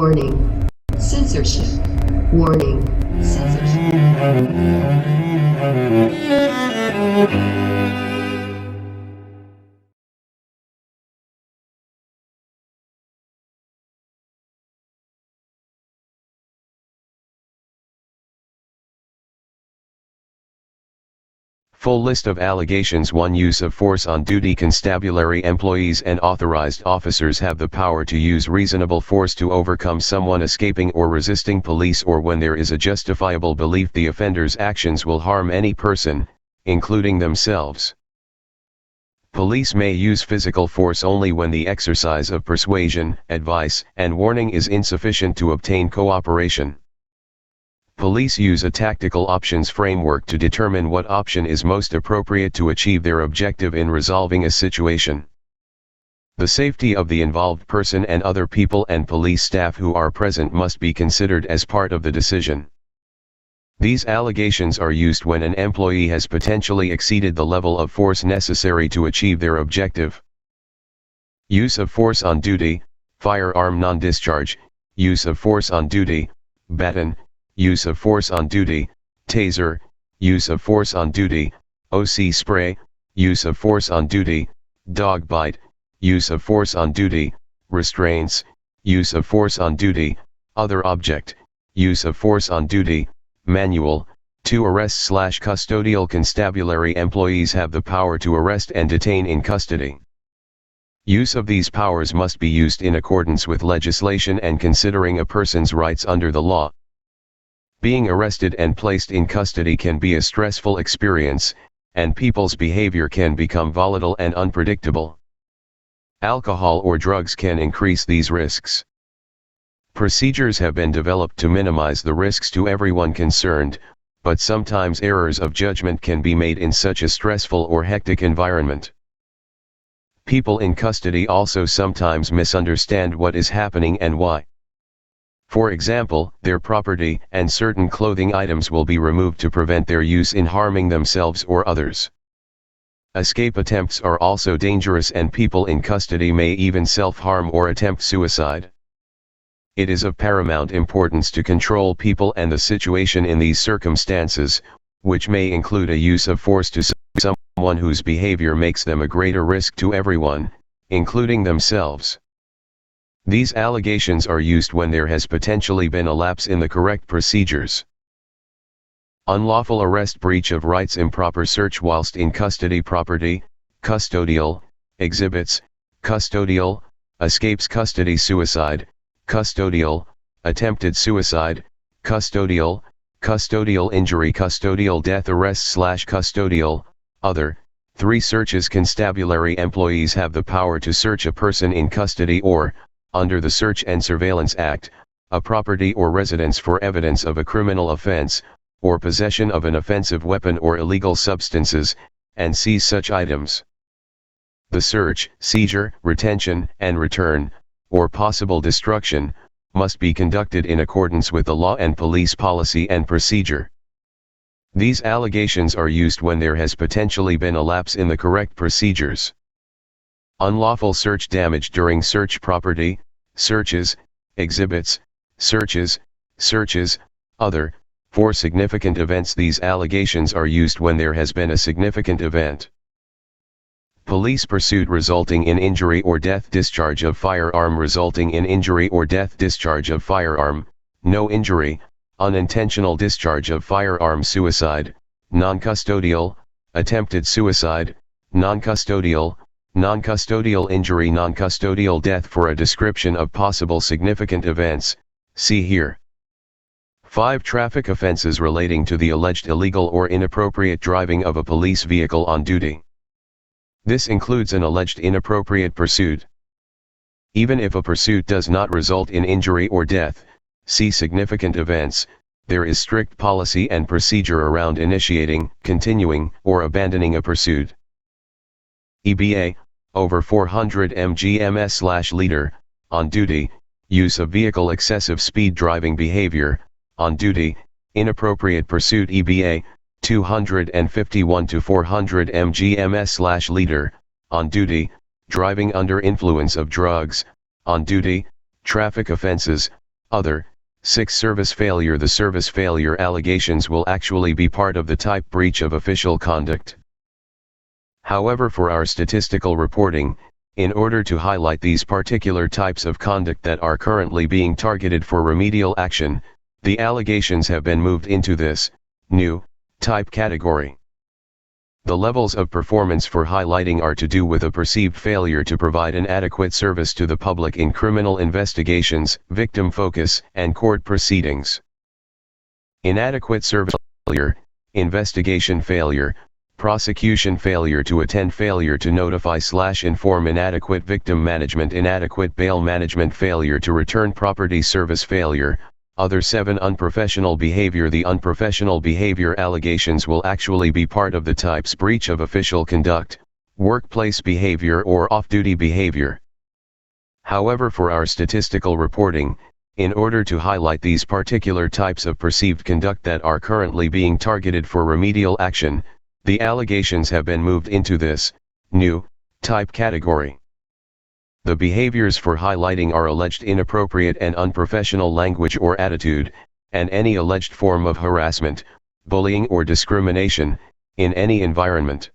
Warning. Censorship. Warning. Censorship. Full list of allegations. 1. Use of force on duty. Constabulary employees and authorized officers have the power to use reasonable force to overcome someone escaping or resisting police, or when there is a justifiable belief the offender's actions will harm any person, including themselves. Police may use physical force only when the exercise of persuasion, advice, and warning is insufficient to obtain cooperation. Police use a tactical options framework to determine what option is most appropriate to achieve their objective in resolving a situation. The safety of the involved person and other people and police staff who are present must be considered as part of the decision. These allegations are used when an employee has potentially exceeded the level of force necessary to achieve their objective. Use of force on duty, firearm non-discharge, use of force on duty, baton, use of force on duty, taser, use of force on duty, OC spray, use of force on duty, dog bite, use of force on duty, restraints, use of force on duty, other object, use of force on duty, manual. 2. Arrest/custodial. Constabulary employees have the power to arrest and detain in custody. Use of these powers must be used in accordance with legislation and considering a person's rights under the law. Being arrested and placed in custody can be a stressful experience, and people's behavior can become volatile and unpredictable. Alcohol or drugs can increase these risks. Procedures have been developed to minimize the risks to everyone concerned, but sometimes errors of judgment can be made in such a stressful or hectic environment. People in custody also sometimes misunderstand what is happening and why. For example, their property and certain clothing items will be removed to prevent their use in harming themselves or others. Escape attempts are also dangerous, and people in custody may even self-harm or attempt suicide. It is of paramount importance to control people and the situation in these circumstances, which may include a use of force to someone whose behavior makes them a greater risk to everyone, including themselves. These allegations are used when there has potentially been a lapse in the correct procedures. Unlawful arrest, breach of rights, improper search whilst in custody, property, custodial, exhibits, custodial, escapes, custody, suicide, custodial, attempted suicide, custodial, custodial injury, custodial death, arrest/custodial, other. 3. Searches. Constabulary employees have the power to search a person in custody or, under the Search and Surveillance Act, a property or residence for evidence of a criminal offense, or possession of an offensive weapon or illegal substances, and seize such items. The search, seizure, retention, and return, or possible destruction, must be conducted in accordance with the law and police policy and procedure. These allegations are used when there has potentially been a lapse in the correct procedures. Unlawful search, damage during search, property, searches, exhibits, searches, other. 4. Significant events. These allegations are used when there has been a significant event. Police pursuit resulting in injury or death, discharge of firearm resulting in injury or death, discharge of firearm, no injury, unintentional discharge of firearm, suicide, non-custodial, attempted suicide, non-custodial injury, non-custodial death. For a description of possible significant events, see here. 5. Traffic offenses relating to the alleged illegal or inappropriate driving of a police vehicle on duty. This includes an alleged inappropriate pursuit. Even if a pursuit does not result in injury or death, see significant events, there is strict policy and procedure around initiating, continuing, or abandoning a pursuit. EBA, over 400 mg/ms/liter, on duty, use of vehicle, excessive speed driving behavior, on duty, inappropriate pursuit. EBA, 251 to 400 mg/ms/liter, on duty, driving under influence of drugs, on duty, traffic offenses, Other. 6. Service failure. The service failure allegations will actually be part of the type breach of official conduct. However, for our statistical reporting, in order to highlight these particular types of conduct that are currently being targeted for remedial action, the allegations have been moved into this new type category. The levels of performance for highlighting are to do with a perceived failure to provide an adequate service to the public in criminal investigations, victim focus, and court proceedings. Inadequate service failure, investigation failure, prosecution failure to attend, failure to notify/inform, inadequate victim management, inadequate bail management, failure to return property, service failure. Other. 7. Unprofessional behavior. The unprofessional behavior allegations will actually be part of the types breach of official conduct, workplace behavior, or off-duty behavior. However, for our statistical reporting, in order to highlight these particular types of perceived conduct that are currently being targeted for remedial action, the allegations have been moved into this new type category. The behaviors for highlighting are alleged inappropriate and unprofessional language or attitude, and any alleged form of harassment, bullying, or discrimination, in any environment.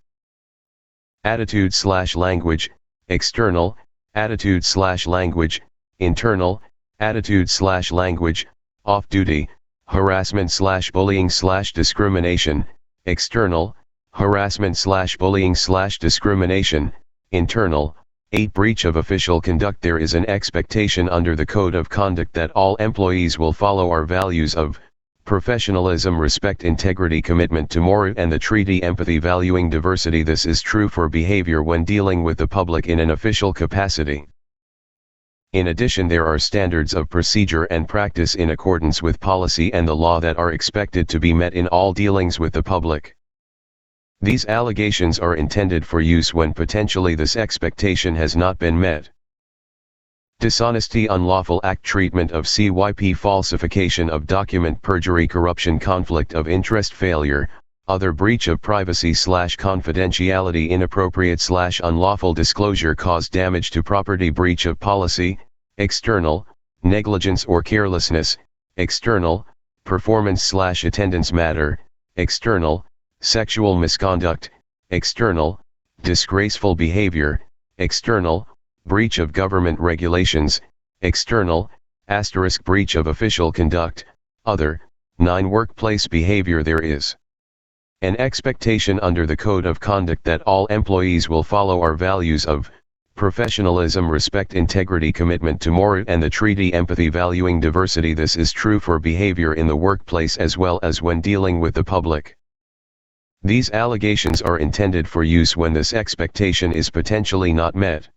Attitude/language, external, attitude/language, internal, attitude/language, off-duty, harassment/bullying/discrimination, external, harassment/bullying/discrimination, internal. 8. Breach of official conduct. There is an expectation under the Code of Conduct that all employees will follow our values of professionalism, respect, integrity, commitment to moral and the treaty, empathy, valuing diversity. This is true for behavior when dealing with the public in an official capacity. In addition, there are standards of procedure and practice in accordance with policy and the law that are expected to be met in all dealings with the public. These allegations are intended for use when potentially this expectation has not been met. Dishonesty, unlawful act, treatment of CYP, falsification of document, perjury, corruption, conflict of interest, failure, other, breach of privacy/confidentiality, inappropriate/unlawful disclosure, cause damage to property, breach of policy, external, negligence or carelessness, external, performance/attendance matter, external, sexual misconduct, external, disgraceful behavior, external, breach of government regulations, external, * breach of official conduct, other. 9. Workplace behavior. There is an expectation under the Code of Conduct that all employees will follow our values of professionalism, respect, integrity, commitment to moral and the treaty, empathy, valuing diversity. This is true for behavior in the workplace as well as when dealing with the public. These allegations are intended for use when this expectation is potentially not met.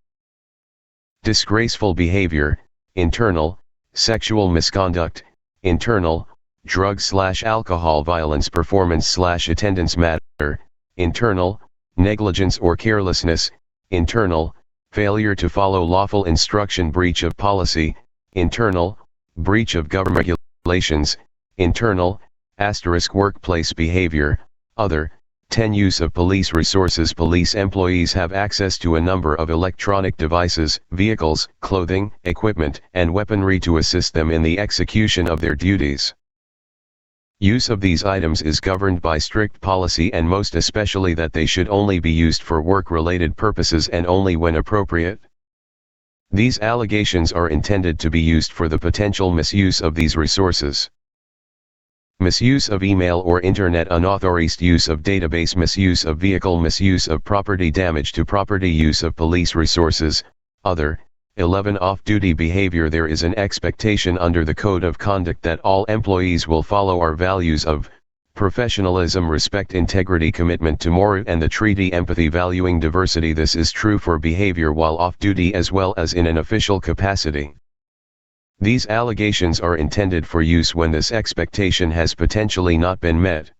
Disgraceful behavior, internal, sexual misconduct, internal, drug/alcohol violence, performance/attendance matter, internal, negligence or carelessness, internal, failure to follow lawful instruction, breach of policy, internal, breach of government regulations, internal, * workplace behavior, other. 10. Use of police resources. Police employees have access to a number of electronic devices, vehicles, clothing, equipment, and weaponry to assist them in the execution of their duties. Use of these items is governed by strict policy, and most especially that they should only be used for work-related purposes and only when appropriate. These allegations are intended to be used for the potential misuse of these resources. Misuse of email or internet, unauthorized use of database, misuse of vehicle, misuse of property, damage to property, use of police resources, other. 11. Off-duty behavior. There is an expectation under the Code of Conduct that all employees will follow our values of professionalism, respect, integrity, commitment to moral and the treaty, empathy, valuing diversity. This is true for behavior while off-duty as well as in an official capacity. These allegations are intended for use when this expectation has potentially not been met.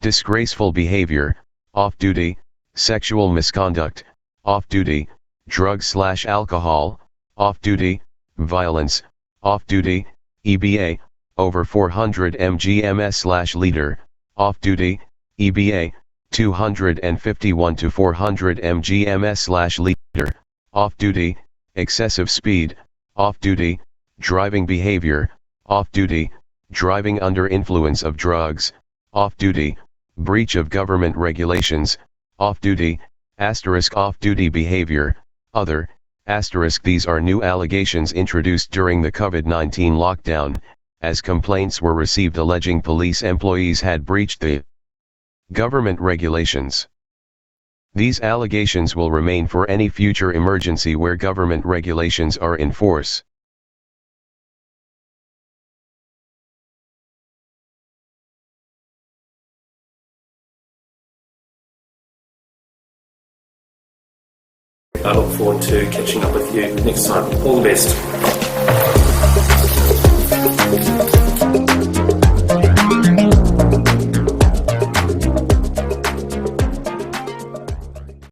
Disgraceful behavior, off-duty, sexual misconduct, off-duty, drug/alcohol, off-duty, violence, off-duty, EBA, over 400 mg/ms/liter, off-duty, EBA, 251 to 400 mg/ms/liter, off-duty, excessive speed, off-duty, driving behavior, off-duty, driving under influence of drugs, off-duty, breach of government regulations, off-duty, off-duty behavior, other, these are new allegations introduced during the COVID-19 lockdown, as complaints were received alleging police employees had breached the government regulations. These allegations will remain for any future emergency where government regulations are in force. I look forward to catching up with you next time. All the best.